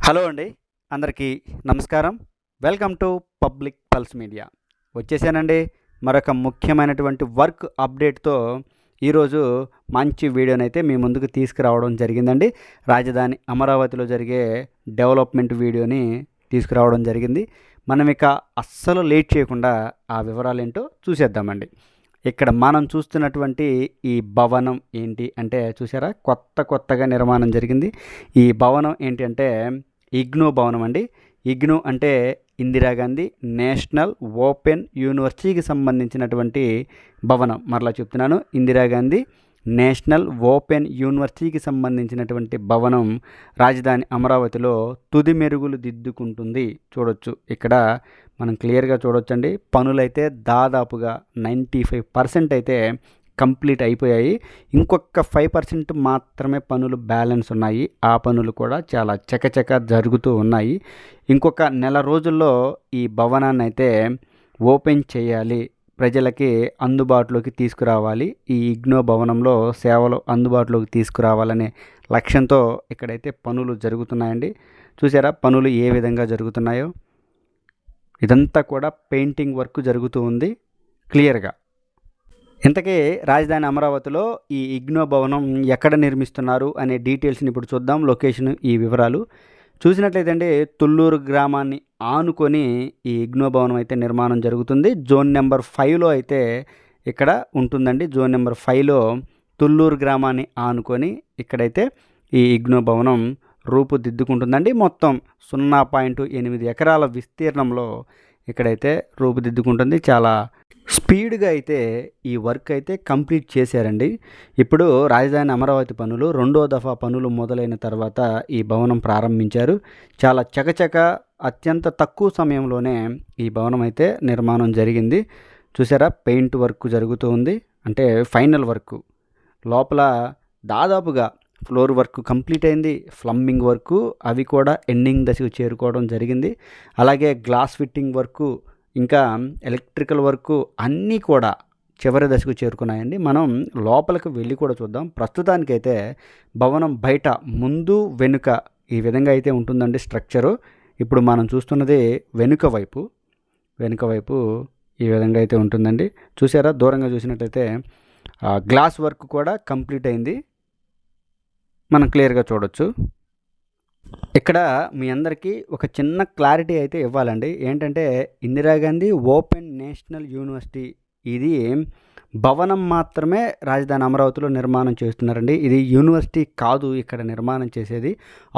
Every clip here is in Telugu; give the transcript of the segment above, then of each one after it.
హలో అండి, అందరికీ నమస్కారం. Welcome to public pulse media. వచ్చేసానండి మరొక ముఖ్యమైనటువంటి వర్క్ అప్డేట్తో. ఈరోజు మంచి వీడియోనైతే మీ ముందుకు తీసుకురావడం జరిగిందండి. రాజధాని అమరావతిలో జరిగే డెవలప్మెంట్ వీడియోని తీసుకురావడం జరిగింది. మనం ఇక అస్సలు లేట్ చేయకుండా ఆ వివరాలు ఏంటో చూసేద్దామండి. ఇక్కడ మనం చూస్తున్నటువంటి ఈ భవనం ఏంటి అంటే, చూసారా, కొత్తగా నిర్మాణం జరిగింది. ఈ భవనం ఏంటి అంటే ఇగ్నూ భవనం అండి. ఇగ్నూ అంటే ఇందిరాగాంధీ నేషనల్ ఓపెన్ యూనివర్సిటీకి సంబంధించినటువంటి భవనం. మరలా చెప్తున్నాను, ఇందిరాగాంధీ నేషనల్ ఓపెన్ యూనివర్సిటీకి సంబంధించినటువంటి భవనం రాజధాని అమరావతిలో తుది మెరుగులు దిద్దుకుంటుంది. చూడొచ్చు, ఇక్కడ మనం క్లియర్గా చూడొచ్చండి. పనులైతే దాదాపుగా 95% అయితే కంప్లీట్ అయిపోయాయి. ఇంకొక 5% మాత్రమే పనులు బ్యాలెన్స్ ఉన్నాయి. ఆ పనులు కూడా చాలా చకచక జరుగుతూ ఉన్నాయి. ఇంకొక నెల రోజుల్లో ఈ భవనాన్ని అయితే ఓపెన్ చేయాలి, ప్రజలకి అందుబాటులోకి తీసుకురావాలి. ఈ ఇగ్నో భవనంలో సేవలు అందుబాటులోకి తీసుకురావాలనే లక్ష్యంతో ఇక్కడైతే పనులు జరుగుతున్నాయండి. చూసారా పనులు ఏ విధంగా జరుగుతున్నాయో. ఇదంతా కూడా పెయింటింగ్ వర్క్ జరుగుతూ ఉంది క్లియర్గా. ఇంతకీ రాజధాని అమరావతిలో ఈ ఇగ్నో భవనం ఎక్కడ నిర్మిస్తున్నారు అనే డీటెయిల్స్ని ఇప్పుడు చూద్దాం. లొకేషన్, ఈ వివరాలు చూసినట్లయితే అండి, తుళ్ళూరు గ్రామాన్ని ఆనుకొని ఈ ఇగ్నో భవనం అయితే నిర్మాణం జరుగుతుంది. జోన్ నెంబర్ 5లో అయితే ఇక్కడ ఉంటుందండి. జోన్ నెంబర్ 5లో తుళ్ళూరు గ్రామాన్ని ఆనుకొని ఇక్కడైతే ఈ ఇగ్నో భవనం రూపుదిద్దుకుంటుందండి. మొత్తం 0.8 ఎకరాల విస్తీర్ణంలో ఇక్కడైతే రూపుదిద్దుకుంటుంది. చాలా స్పీడ్గా అయితే ఈ వర్క్ అయితే కంప్లీట్ చేశారండి. ఇప్పుడు రాజధాని అమరావతి పనులు 2వ దఫా పనులు మొదలైన తర్వాత ఈ భవనం ప్రారంభించారు. చాలా చకచక అత్యంత తక్కువ సమయంలోనే ఈ భవనం అయితే నిర్మాణం జరిగింది. చూసారా, పెయింట్ వర్క్ జరుగుతూ ఉంది, అంటే ఫైనల్ వర్క్. లోపల దాదాపుగా ఫ్లోర్ వర్క్ కంప్లీట్ అయింది. ప్లంబింగ్ వర్క్ అవి కూడా ఎండింగ్ దశకు చేరుకోవడం జరిగింది. అలాగే గ్లాస్ ఫిట్టింగ్ వర్క్, ఇంకా ఎలక్ట్రికల్ వర్క్ అన్నీ కూడా చివరి దశకు చేరుకున్నాయండి. మనం లోపలికి వెళ్ళి కూడా చూద్దాం. ప్రస్తుతానికైతే భవనం బయట ముందు వెనుక ఈ విధంగా అయితే ఉంటుందండి స్ట్రక్చరు. ఇప్పుడు మనం చూస్తున్నది వెనుక వైపు ఈ విధంగా అయితే ఉంటుందండి. చూసారా, దూరంగా చూసినట్లయితే గ్లాస్ వర్క్ కూడా కంప్లీట్ అయింది, మనం క్లియర్గా చూడొచ్చు. ఇక్కడ మీ అందరికీ ఒక చిన్న క్లారిటీ అయితే ఇవ్వాలండి. ఏంటంటే, ఇందిరాగాంధీ ఓపెన్ నేషనల్ యూనివర్సిటీ ఇది భవనం మాత్రమే రాజధాని అమరావతిలో నిర్మాణం చేస్తున్నారండి. ఇది యూనివర్సిటీ కాదు, ఇక్కడ నిర్మాణం చేసేది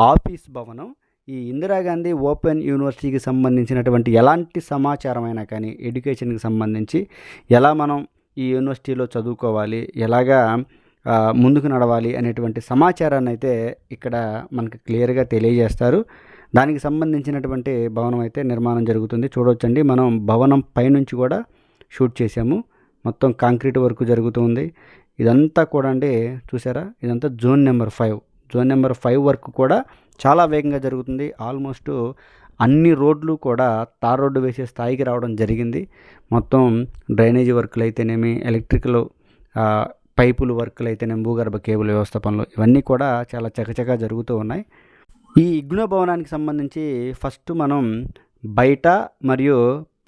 ఆఫీస్ భవనం. ఈ ఇందిరాగాంధీ ఓపెన్ యూనివర్సిటీకి సంబంధించినటువంటి ఎలాంటి సమాచారం అయినా కానీ, ఎడ్యుకేషన్కి సంబంధించి ఎలా మనం ఈ యూనివర్సిటీలో చదువుకోవాలి, ఎలాగా ముందుకు నడవాలి అనేటువంటి సమాచారాన్ని అయితే ఇక్కడ మనకి క్లియర్గా తెలియజేస్తారు. దానికి సంబంధించినటువంటి భవనం అయితే నిర్మాణం జరుగుతుంది. చూడవచ్చండి, మనం భవనం పైనుంచి కూడా షూట్ చేసాము. మొత్తం కాంక్రీట్ వర్క్ జరుగుతుంది. ఇదంతా కూడా అండి, చూసారా, ఇదంతా జోన్ నెంబర్ 5 వర్క్ కూడా చాలా వేగంగా జరుగుతుంది. ఆల్మోస్ట్ అన్ని రోడ్లు కూడా తార్ రోడ్డు వేసే స్థాయికి రావడం జరిగింది. మొత్తం డ్రైనేజీ వర్క్లు అయితేనేమి, ఎలక్ట్రికల్ పైపులు వర్క్లు అయితేనేమి, భూగర్భ కేబుల్ వ్యవస్థ పనులు ఇవన్నీ కూడా చాలా చకచకా జరుగుతూ ఉన్నాయి. ఈ ఇగ్నో భవనానికి సంబంధించి ఫస్ట్ మనం బయట మరియు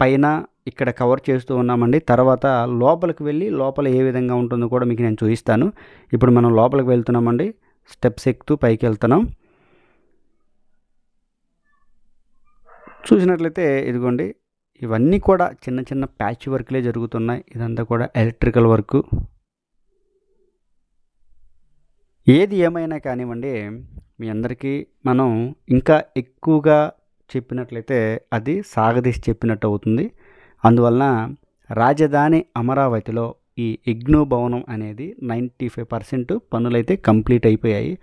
పైన ఇక్కడ కవర్ చేస్తూ ఉన్నామండి. తర్వాత లోపలికి వెళ్ళి లోపల ఏ విధంగా ఉంటుందో కూడా మీకు నేను చూపిస్తాను. ఇప్పుడు మనం లోపలికి వెళ్తున్నామండి, స్టెప్స్ ఎక్కుతూ పైకి వెళ్తున్నాం. చూసినట్లయితే ఇదిగోండి, ఇవన్నీ కూడా చిన్న చిన్న ప్యాచ్ వర్క్లే జరుగుతున్నాయి. ఇదంతా కూడా ఎలక్ట్రికల్ వర్క్. ఏది ఏమైనా కానివ్వండి, మీ అందరికీ మనం ఇంకా ఎక్కువగా చెప్పినట్లయితే అది సాగదీసి చెప్పినట్టు అవుతుంది. అందువలన రాజధాని అమరావతిలో ఈ ఇగ్నూ భవనం అనేది 95% పనులైతే కంప్లీట్ అయిపోయాయి.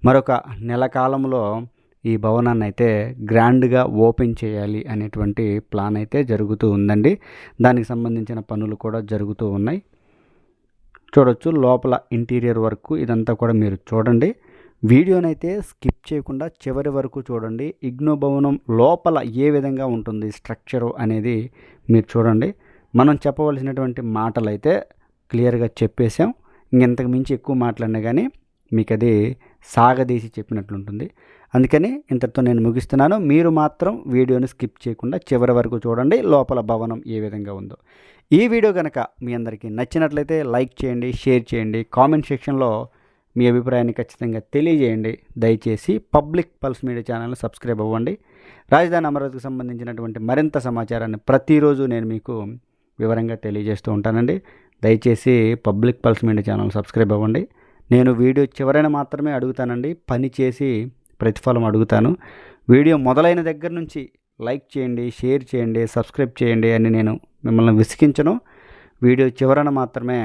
మరొక నెల కాలంలో ఈ భవనాన్ని అయితే గ్రాండ్గా ఓపెన్ చేయాలి అనేటువంటి ప్లాన్ అయితే జరుగుతూ ఉందండి. దానికి సంబంధించిన పనులు కూడా జరుగుతూ ఉన్నాయి. చూడొచ్చు, లోపల ఇంటీరియర్ వర్క్ ఇదంతా కూడా మీరు చూడండి. వీడియోనైతే స్కిప్ చేయకుండా చివరి వరకు చూడండి. ఇగ్నో భవనం లోపల ఏ విధంగా ఉంటుంది స్ట్రక్చరు అనేది మీరు చూడండి. మనం చెప్పవలసినటువంటి మాటలు అయితే క్లియర్గా చెప్పేశాం. ఇంతకు మించి ఎక్కువ మాట్లాడినా కానీ మీకు అది సాగదీసి చెప్పినట్లుంటుంది. అందుకని ఇంతటితో నేను ముగిస్తున్నాను. మీరు మాత్రం వీడియోని స్కిప్ చేయకుండా చివరి వరకు చూడండి, లోపల భవనం ఏ విధంగా ఉందో. ఈ వీడియో కనుక మీ అందరికీ నచ్చినట్లయితే లైక్ చేయండి, షేర్ చేయండి, కామెంట్ సెక్షన్లో మీ అభిప్రాయాన్ని ఖచ్చితంగా తెలియజేయండి. దయచేసి పబ్లిక్ పల్స్ మీడియా ఛానల్ని సబ్స్క్రైబ్ అవ్వండి. రాజధాని అమరావతికి సంబంధించినటువంటి మరింత సమాచారాన్ని ప్రతిరోజు నేను మీకు వివరంగా తెలియజేస్తూ ఉంటానండి. దయచేసి public pulse media channel subscribe అవ్వండి. నేను వీడియో చివరైన మాత్రమే అడుగుతానండి, పని చేసి ప్రతిఫలం అడుగుతాను. వీడియో మొదలైన దగ్గర నుంచి లైక్ చేయండి, షేర్ చేయండి, సబ్స్క్రైబ్ చేయండి అని నేను మిమ్మల్ని విసిగించను. వీడియో చివరన మాత్రమే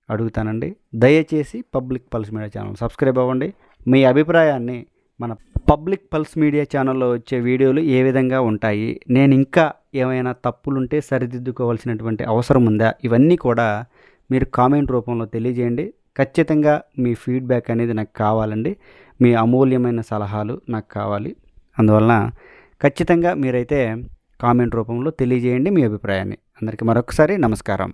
అడుగుతానండి. దయచేసి public pulse media channel subscribe అవ్వండి. మీ అభిప్రాయాన్ని మన పబ్లిక్ పల్స్ మీడియా ఛానల్లో వచ్చే వీడియోలు ఏ విధంగా ఉంటాయి, నేను ఇంకా ఏమైనా తప్పులుంటే సరిదిద్దుకోవాల్సినటువంటి అవసరం ఉందా, ఇవన్నీ కూడా మీరు కామెంట్ రూపంలో తెలియజేయండి. ఖచ్చితంగా మీ ఫీడ్బ్యాక్ అనేది నాకు కావాలండి. మీ అమూల్యమైన సలహాలు నాకు కావాలి. అందువలన ఖచ్చితంగా మీరైతే కామెంట్ రూపంలో తెలియజేయండి మీ అభిప్రాయాన్ని. అందరికీ మరొకసారి నమస్కారం.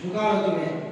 झुका लो तुम्हें।